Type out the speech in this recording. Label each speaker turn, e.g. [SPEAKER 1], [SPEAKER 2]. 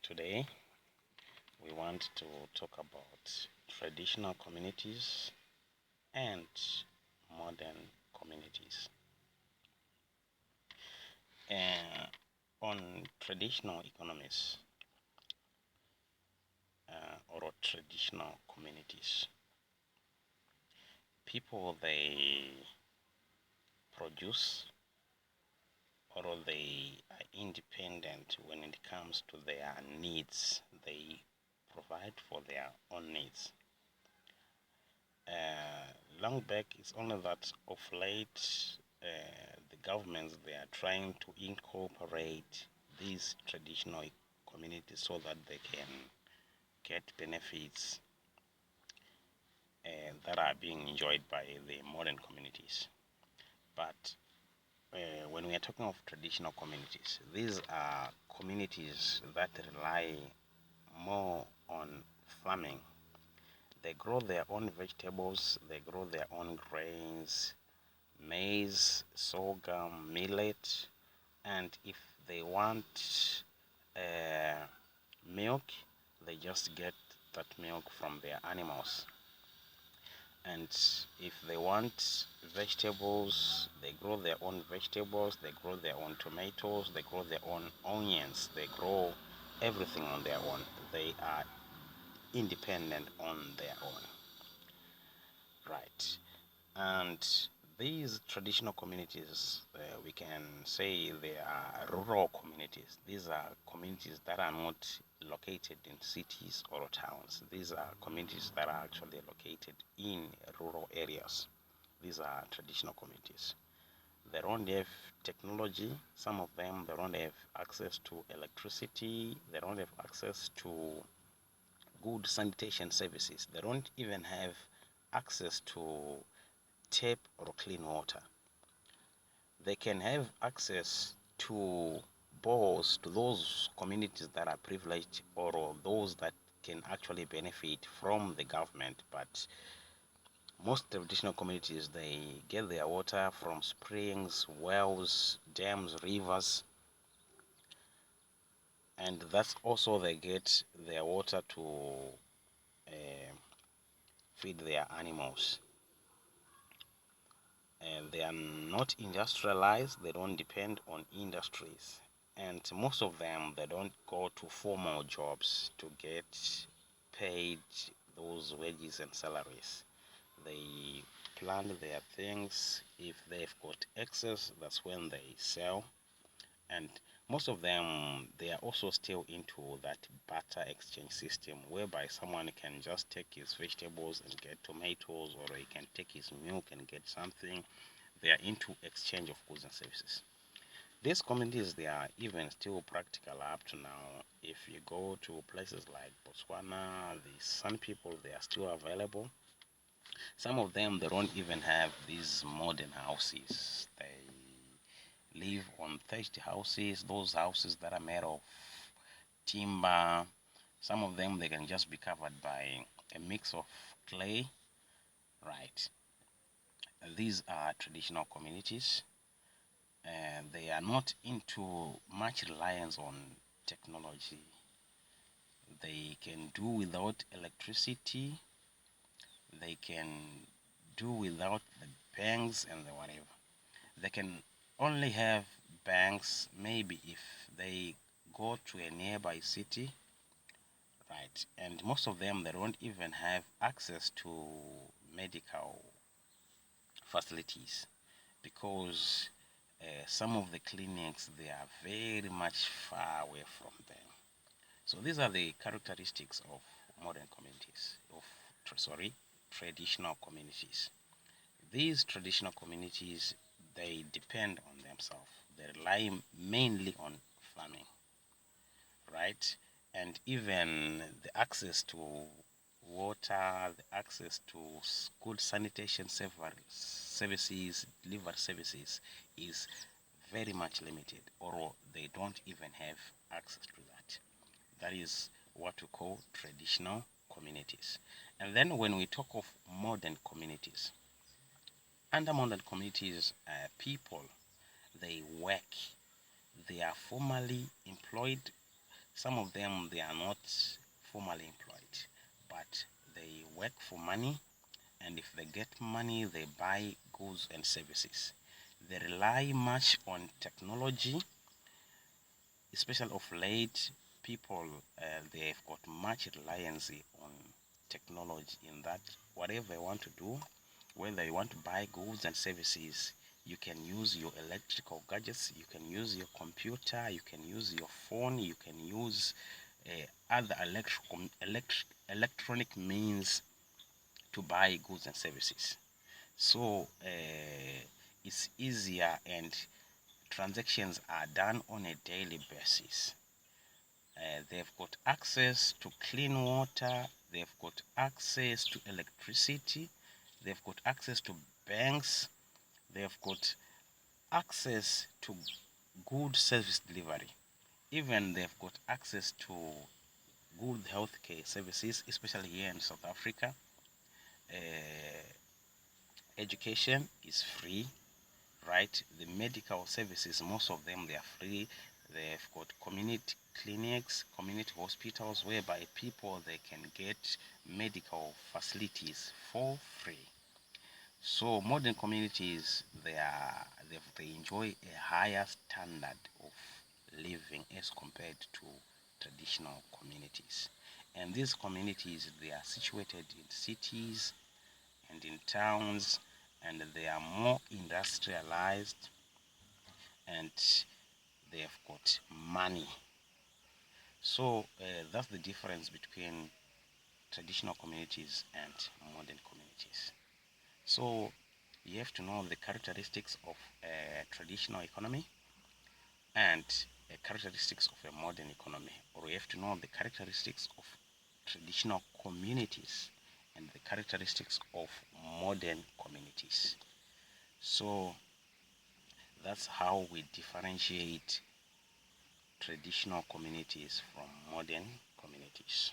[SPEAKER 1] Today we want to talk about traditional communities and modern communities. On traditional economies or traditional communities, people they produce or they are independent when it comes to their needs. They provide for their own needs. Long back, it's only that of late the governments they are trying to incorporate these traditional communities so that they can get benefits that are being enjoyed by the modern communities. But when we are talking of traditional communities, these are communities that rely more on farming. They grow their own vegetables, they grow their own grains, maize, sorghum, millet, and if they want uh, milk, they just get that milk from their animals. And if they want vegetables, they grow their own vegetables, they grow their own tomatoes, they grow their own onions, they grow everything on their own. They are independent on their own. Right. And these traditional communities, we can say they are rural communities. These are communities that are not located in cities or towns. These are communities that are actually located in rural areas. These are traditional communities. They don't have technology. Some of them, they don't have access to electricity. They don't have access to good sanitation services. They don't even have access to tap or clean water. They can have access to boreholes to those communities that are privileged or those that can actually benefit from the government. But most traditional communities they get their water from springs, wells, dams, rivers, and that's also they get their water to feed their animals. And they are not industrialized, they don't depend on industries, and most of them they don't go to formal jobs to get paid those wages and salaries. They plant their things. If they've got excess, that's when they sell. And most of them they are also still into that barter exchange system whereby someone can just take his vegetables and get tomatoes, or he can take his milk and get something. They are into exchange of goods and services. These communities they are even still practical up to now. If you go to places like Botswana, the San people they are still available. Some of them they don't even have these modern houses. They live on thatched houses, those houses that are made of timber. Some of them they can just be covered by a mix of clay. Right. These are traditional communities, and they are not into much reliance on technology. They can do without electricity. They can do without the banks and the whatever. They can only have banks maybe if they go to a nearby city, right? And most of them they don't even have access to medical facilities because some of the clinics they are very much far away from them. So these are the characteristics of modern communities, of traditional communities. These traditional communities they depend on themselves. They rely mainly on farming, right? And even the access to water, the access to good sanitation services, liver services is very much limited, or they don't even have access to that. That is what we call traditional communities. And then when we talk of modern communities, under modern communities, people they work, they are formally employed. Some of them, they are not formally employed, but they work for money, and if they get money, they buy goods and services. They rely much on technology, especially of late. People, they've got much reliance on technology, in that whatever you want to do, whether you want to buy goods and services, you can use your electrical gadgets, you can use your computer, you can use your phone, you can use other electronic means to buy goods and services. So it's easier, and transactions are done on a daily basis. They've got access to clean water, they've got access to electricity, they've got access to banks, they've got access to good service delivery. Even they've got access to good healthcare services, especially here in South Africa. Uh, Education is free, right? The medical services, most of them, they are free. They've got community clinics, community hospitals, whereby people, they can get medical facilities for free. So modern communities, they enjoy a higher standard of living as compared to traditional communities. And these communities, they are situated in cities and in towns, and they are more industrialized, and they've got money. So that's the difference between traditional communities and modern communities. So you have to know the characteristics of a traditional economy and characteristics of a modern economy, or you have to know the characteristics of traditional communities and the characteristics of modern communities. So that's how we differentiate traditional communities from modern communities.